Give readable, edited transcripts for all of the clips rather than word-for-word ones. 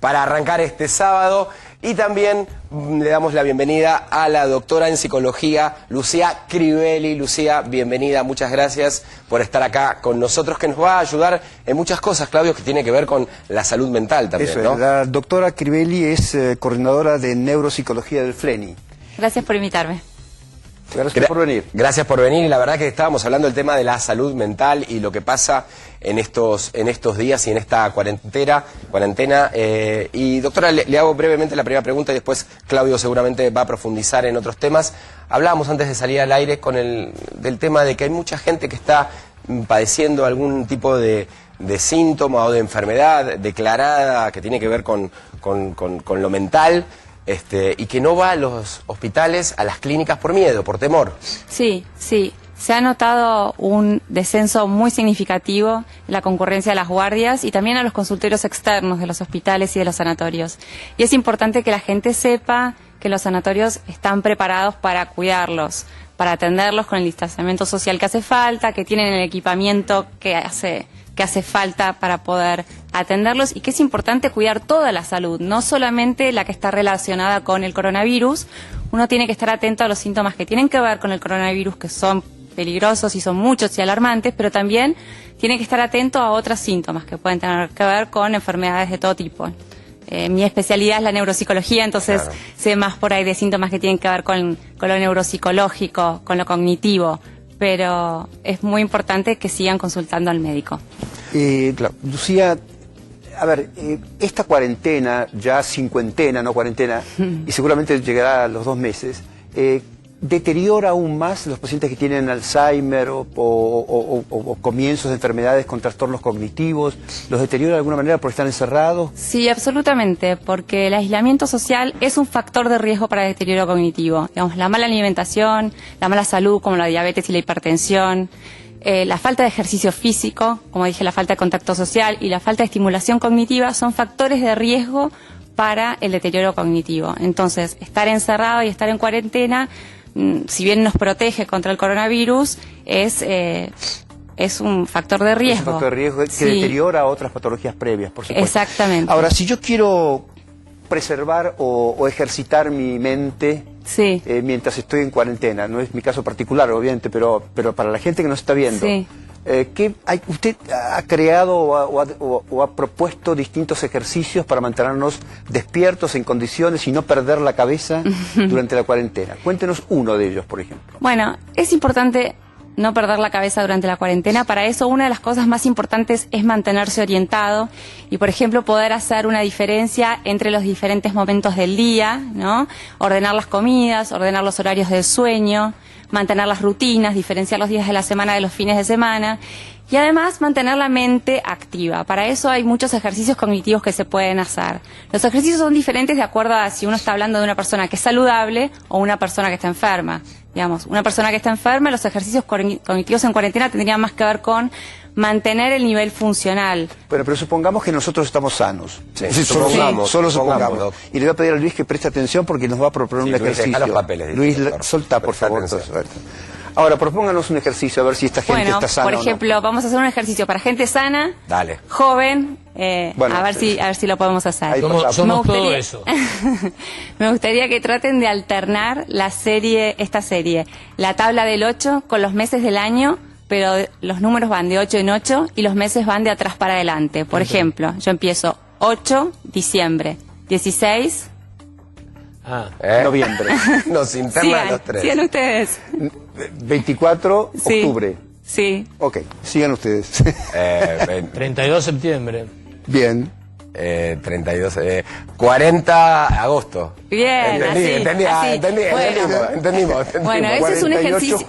para arrancar este sábado. Y también le damos la bienvenida a la doctora en psicología, Lucía Crivelli. Lucía, bienvenida, muchas gracias por estar acá con nosotros, que nos va a ayudar en muchas cosas, Claudio, que tiene que ver con la salud mental también, Eso ¿no? es, la doctora Crivelli es coordinadora de neuropsicología del FLENI. Gracias por invitarme. Gracias por venir. Gracias por venir, y la verdad que estábamos hablando del tema de la salud mental y lo que pasa en estos días y en esta cuarentena. Y doctora, le hago brevemente la primera pregunta y después Claudio seguramente va a profundizar en otros temas. Hablábamos antes de salir al aire del tema de que hay mucha gente que está padeciendo algún tipo de síntoma o de enfermedad declarada que tiene que ver con lo mental. Y que no va a los hospitales, a las clínicas por miedo, por temor. Sí, sí. Se ha notado un descenso muy significativo en la concurrencia a las guardias y también a los consultorios externos de los hospitales y de los sanatorios. Y es importante que la gente sepa que los sanatorios están preparados para cuidarlos, para atenderlos con el distanciamiento social que hace falta, que tienen el equipamiento que hace falta para poder atenderlos, y que es importante cuidar toda la salud, no solamente la que está relacionada con el coronavirus. Uno tiene que estar atento a los síntomas que tienen que ver con el coronavirus, que son peligrosos y son muchos y alarmantes, pero también tiene que estar atento a otros síntomas que pueden tener que ver con enfermedades de todo tipo. Mi especialidad es la neuropsicología, entonces claro, sé más por ahí de síntomas que tienen que ver con lo neuropsicológico, con lo cognitivo, pero es muy importante que sigan consultando al médico. Claro. Lucía, a ver, esta cuarentena, ya cincuentena, no cuarentena, y seguramente llegará a los 2 meses, ¿deteriora aún más los pacientes que tienen Alzheimer o comienzos de enfermedades con trastornos cognitivos? ¿Los deteriora de alguna manera por estar encerrados? Sí, absolutamente, porque el aislamiento social es un factor de riesgo para el deterioro cognitivo. Digamos, la mala alimentación, la mala salud, como la diabetes y la hipertensión, la falta de ejercicio físico, como dije, la falta de contacto social y la falta de estimulación cognitiva son factores de riesgo para el deterioro cognitivo. Entonces, estar encerrado y estar en cuarentena, si bien nos protege contra el coronavirus, es un factor de riesgo. Es un factor de riesgo que deteriora otras patologías previas, por supuesto. Exactamente. Ahora, si yo quiero preservar o ejercitar mi mente mientras estoy en cuarentena, no es mi caso particular, obviamente, pero para la gente que nos está viendo, ¿usted ha creado o ha propuesto distintos ejercicios para mantenernos despiertos, en condiciones y no perder la cabeza durante la cuarentena? Cuéntenos uno de ellos, por ejemplo. Bueno, es importante no perder la cabeza durante la cuarentena. Para eso, una de las cosas más importantes es mantenerse orientado y, por ejemplo, poder hacer una diferencia entre los diferentes momentos del día, ¿no? Ordenar las comidas, ordenar los horarios del sueño, mantener las rutinas, diferenciar los días de la semana de los fines de semana y además mantener la mente activa. Para eso hay muchos ejercicios cognitivos que se pueden hacer. Los ejercicios son diferentes de acuerdo a si uno está hablando de una persona que es saludable o una persona que está enferma. Digamos, una persona que está enferma, los ejercicios cognitivos en cuarentena tendrían más que ver con mantener el nivel funcional. Bueno, pero supongamos que nosotros estamos sanos. Sí, solo supongamos. Y le voy a pedir a Luis que preste atención porque nos va a proponer un ejercicio. Deja los papeles, Luis, soltá, por favor. Ahora, propónganos un ejercicio, a ver si esta gente está sana. Por ejemplo, vamos a hacer un ejercicio para gente sana, joven, a ver si lo podemos hacer. Somos todo eso. Me gustaría que traten de alternar esta serie, la tabla del 8 con los meses del año, pero los números van de 8 en 8 y los meses van de atrás para adelante. Por ejemplo, yo empiezo 8, diciembre, 16... noviembre. Nos internan los tres. Sigan ustedes. 24, octubre. Sí. Ok, sigan ustedes. 32 de septiembre. Bien. 40 agosto. Bien, Entendimos. Bueno, ese es un ejercicio.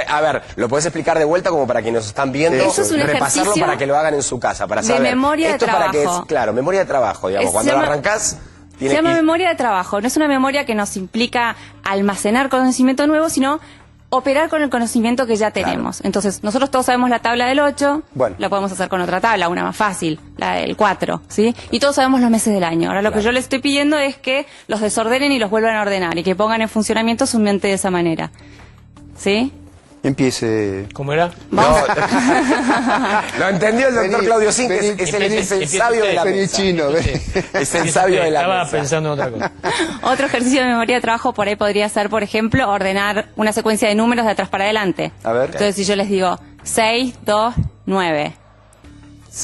A ver, ¿lo podés explicar de vuelta como para quienes nos están viendo? Eso es un repasarlo ejercicio para que lo hagan en su casa, para saber. De memoria de trabajo. Claro, memoria de trabajo, digamos. Cuando lo arrancás... Se llama memoria de trabajo. No es una memoria que nos implica almacenar conocimiento nuevo, sino operar con el conocimiento que ya tenemos. Claro. Entonces, nosotros todos sabemos la tabla del 8, lo podemos hacer con otra tabla, una más fácil, la del 4, ¿sí? Y todos sabemos los meses del año. Ahora, lo que yo les estoy pidiendo es que los desordenen y los vuelvan a ordenar y que pongan en funcionamiento su mente de esa manera. ¿Sí? Empiece. ¿Cómo era? No, lo entendió el doctor Claudio Sin, que es el sabio de la mesa. Es el sabio de la mesa. Estaba pensando en otra cosa. Otro ejercicio de memoria de trabajo por ahí podría ser, por ejemplo, ordenar una secuencia de números de atrás para adelante. A ver. Entonces, si yo les digo 6, 2, 9.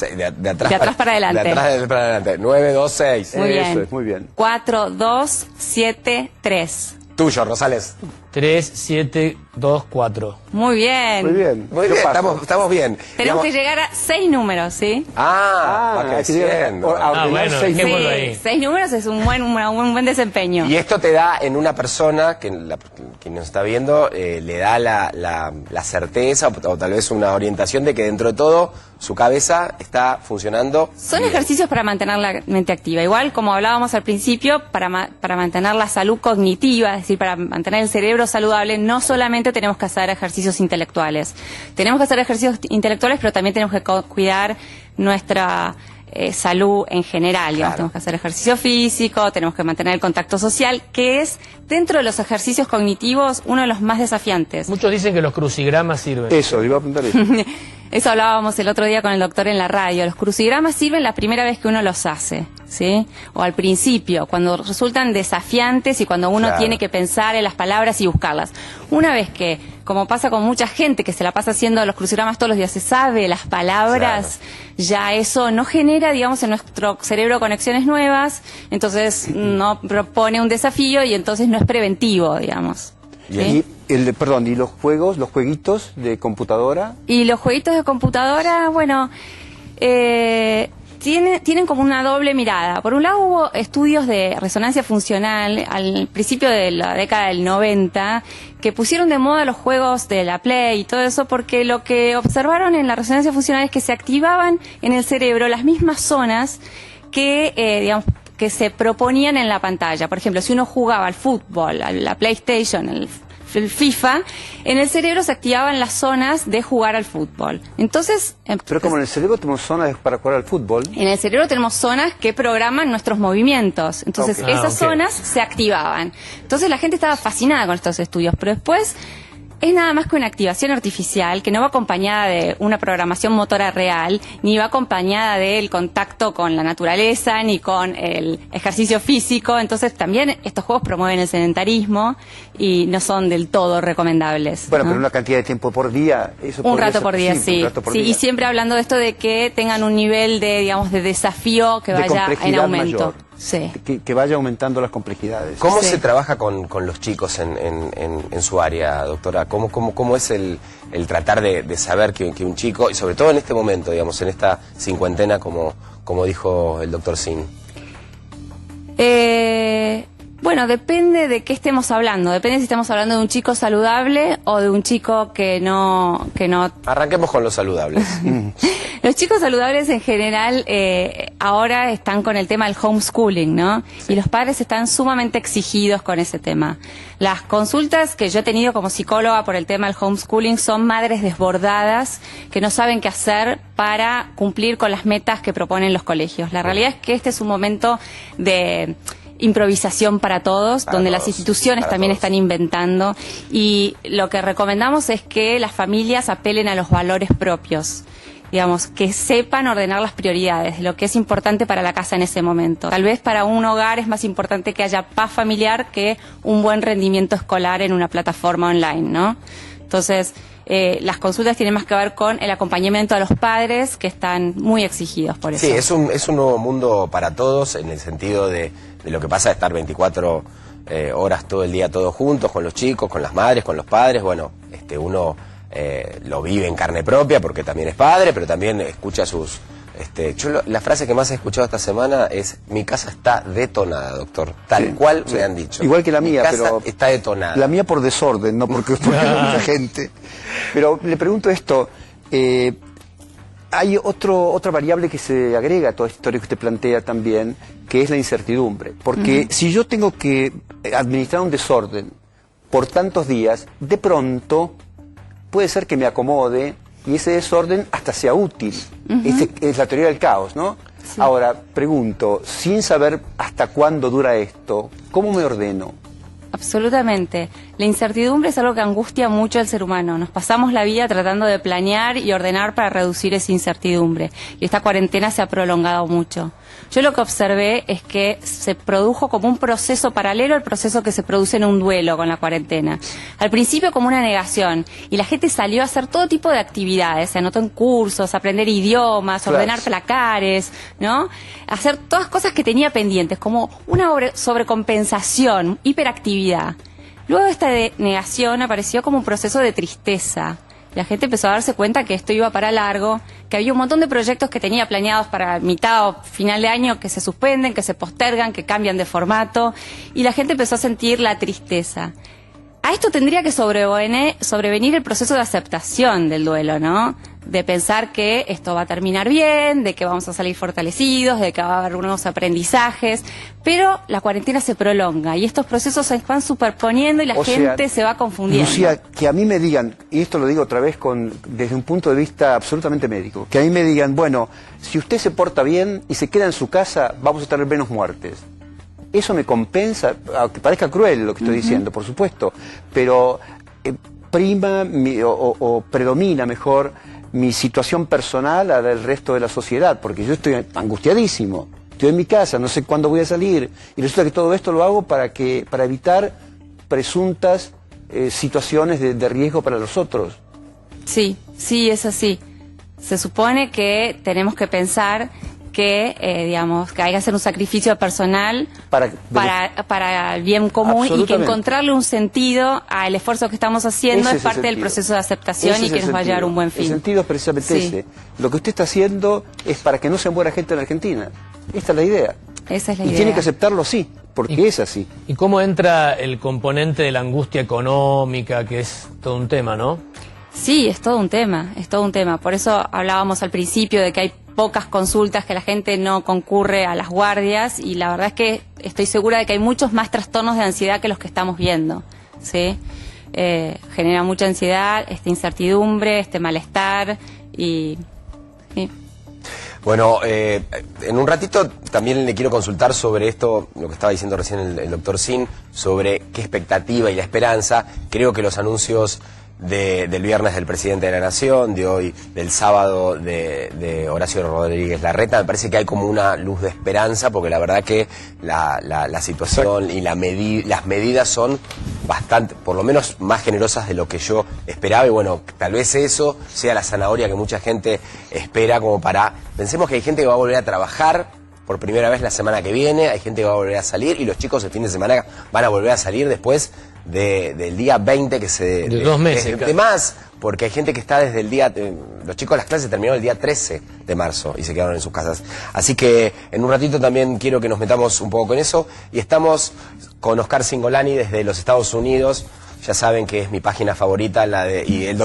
De atrás para adelante. De atrás para adelante. 9, 2, 6. Muy bien. Eso es, muy bien. 4, 2, 7, 3. Tuyo, Rosales. 3, 7, 2, 4. Muy bien. Muy bien. Muy bien, estamos bien. Tenemos que llegar a 6 números, ¿sí? Va hay que llegar creciendo. a ordenar bueno, 6 dejémoslo números. ahí. 6 números es un buen desempeño. Y esto te da en una persona que nos está viendo, le da la certeza o tal vez una orientación de que dentro de todo su cabeza está funcionando. Son bien. ejercicios para mantener la mente activa. Igual, como hablábamos al principio, para mantener la salud cognitiva, es decir, para mantener el cerebro saludable, no solamente tenemos que hacer ejercicios intelectuales. Tenemos que hacer ejercicios intelectuales, pero también tenemos que cuidar nuestra salud en general. Digamos, tenemos que hacer ejercicio físico, tenemos que mantener el contacto social, que es, dentro de los ejercicios cognitivos, uno de los más desafiantes. Muchos dicen que los crucigramas sirven. Eso, iba a apuntar eso. Eso hablábamos el otro día con el doctor en la radio. Los crucigramas sirven la primera vez que uno los hace, ¿sí? O al principio, cuando resultan desafiantes y cuando uno tiene que pensar en las palabras y buscarlas. Una vez que, como pasa con mucha gente que se la pasa haciendo los crucigramas todos los días, se sabe las palabras, ya eso no genera, digamos, en nuestro cerebro conexiones nuevas, entonces no propone un desafío y entonces no es preventivo, digamos. ¿Sí? Y los juegos, los jueguitos de computadora. Y los jueguitos de computadora, bueno, tienen como una doble mirada. Por un lado hubo estudios de resonancia funcional al principio de la década del 90 que pusieron de moda los juegos de la Play y todo eso porque lo que observaron en la resonancia funcional es que se activaban en el cerebro las mismas zonas que, digamos, que se proponían en la pantalla. Por ejemplo, si uno jugaba al fútbol, a la PlayStation, el FIFA, en el cerebro se activaban las zonas de jugar al fútbol. Entonces, pero como en el cerebro tenemos zonas para jugar al fútbol. En el cerebro tenemos zonas que programan nuestros movimientos. Entonces, esas zonas se activaban. Entonces, la gente estaba fascinada con estos estudios, pero después es nada más que una activación artificial que no va acompañada de una programación motora real, ni va acompañada del contacto con la naturaleza, ni con el ejercicio físico. Entonces también estos juegos promueven el sedentarismo y no son del todo recomendables. Bueno, ¿no? pero una cantidad de tiempo por día, eso un rato por día, sí. Y siempre siempre hablando de esto de que tengan un nivel de, digamos, de desafío que vaya en aumento. Mayor. Sí. Que vaya aumentando las complejidades. ¿Cómo se trabaja con los chicos en su área, doctora? ¿Cómo es el tratar de saber que un chico, y sobre todo en este momento, digamos, en esta cincuentena, como dijo el doctor Sin? Bueno, depende de qué estemos hablando. Depende si estamos hablando de un chico saludable o de un chico que no... Arranquemos con los saludables. Los chicos saludables en general ahora están con el tema del homeschooling, ¿no? Sí. Y los padres están sumamente exigidos con ese tema. Las consultas que yo he tenido como psicóloga por el tema del homeschooling son madres desbordadas que no saben qué hacer para cumplir con las metas que proponen los colegios. La realidad es que este es un momento de improvisación para todos, donde las instituciones también están inventando, y lo que recomendamos es que las familias apelen a los valores propios, digamos, que sepan ordenar las prioridades, lo que es importante para la casa en ese momento. Tal vez para un hogar es más importante que haya paz familiar que un buen rendimiento escolar en una plataforma online, ¿no? Entonces, las consultas tienen más que ver con el acompañamiento a los padres, que están muy exigidos por eso. Sí, es un nuevo mundo para todos, en el sentido de lo que pasa de estar 24 horas todo el día todos juntos, con los chicos, con las madres, con los padres. Bueno, uno lo vive en carne propia porque también es padre, pero también escucha sus... la frase que más he escuchado esta semana es: mi casa está detonada, doctor. Tal cual me han dicho. Igual que la mía, mi casa pero está detonada. La mía por desorden, no porque hay mucha gente. Pero le pregunto esto, hay otra variable que se agrega a toda esta historia que usted plantea también, que es la incertidumbre. Porque si yo tengo que administrar un desorden por tantos días, de pronto puede ser que me acomode y ese desorden hasta sea útil. Es la teoría del caos, ¿no? Sí. Ahora, pregunto, sin saber hasta cuándo dura esto, ¿cómo me ordeno? Absolutamente. La incertidumbre es algo que angustia mucho al ser humano. Nos pasamos la vida tratando de planear y ordenar para reducir esa incertidumbre. Y esta cuarentena se ha prolongado mucho. Yo lo que observé es que se produjo como un proceso paralelo al proceso que se produce en un duelo con la cuarentena. Al principio como una negación. Y la gente salió a hacer todo tipo de actividades. Se anotó en cursos, aprender idiomas, ordenar placares, ¿no? Hacer todas cosas que tenía pendientes, como una sobrecompensación, hiperactividad. Luego esta negación apareció como un proceso de tristeza. La gente empezó a darse cuenta que esto iba para largo, que había un montón de proyectos que tenía planeados para mitad o final de año que se suspenden, que se postergan, que cambian de formato, y la gente empezó a sentir la tristeza. A esto tendría que sobrevenir el proceso de aceptación del duelo, ¿no? De pensar que esto va a terminar bien, de que vamos a salir fortalecidos, de que va a haber nuevos aprendizajes, pero la cuarentena se prolonga y estos procesos se van superponiendo y la gente se va confundiendo. Lucía, que a mí me digan, y esto lo digo otra vez desde un punto de vista absolutamente médico, que a mí me digan, bueno, si usted se porta bien y se queda en su casa, vamos a tener menos muertes. Eso me compensa, aunque parezca cruel lo que estoy diciendo, por supuesto, pero prima o predomina mejor mi situación personal a la del resto de la sociedad, porque yo estoy angustiadísimo, estoy en mi casa, no sé cuándo voy a salir, y resulta que todo esto lo hago para evitar presuntas situaciones de riesgo para los otros. Sí, sí, es así. Se supone que tenemos que pensar que, digamos, que hay que hacer un sacrificio personal para el bien común y que encontrarle un sentido al esfuerzo que estamos haciendo es parte del proceso de aceptación y que nos va a llevar a un buen fin. El sentido es precisamente ese. Lo que usted está haciendo es para que no se muera gente en Argentina. Esta es la idea. Esa es la idea. Y tiene que aceptarlo así, porque es así. ¿Y cómo entra el componente de la angustia económica, que es todo un tema, no? Sí, es todo un tema, es todo un tema. Por eso hablábamos al principio de que hay pocas consultas, que la gente no concurre a las guardias y la verdad es que estoy segura de que hay muchos más trastornos de ansiedad que los que estamos viendo, ¿sí? Genera mucha ansiedad, esta incertidumbre, este malestar y... ¿sí? Bueno, en un ratito también le quiero consultar sobre esto, lo que estaba diciendo recién el doctor Sin, sobre qué expectativa y la esperanza. Creo que los anuncios del viernes del presidente de la Nación, de hoy, del sábado de Horacio Rodríguez Larreta, me parece que hay como una luz de esperanza, porque la verdad que la situación y las medidas son bastante, por lo menos más generosas de lo que yo esperaba, y bueno, tal vez eso sea la zanahoria que mucha gente espera como para... Pensemos que hay gente que va a volver a trabajar por primera vez la semana que viene, hay gente que va a volver a salir, y los chicos el fin de semana van a volver a salir después del día 20 que se... De 2 meses. De más, porque hay gente que está desde el día... los chicos de las clases terminaron el día 13 de marzo y se quedaron en sus casas. Así que en un ratito también quiero que nos metamos un poco con eso. Y estamos con Oscar Cingolani desde los Estados Unidos. Ya saben que es mi página favorita, y el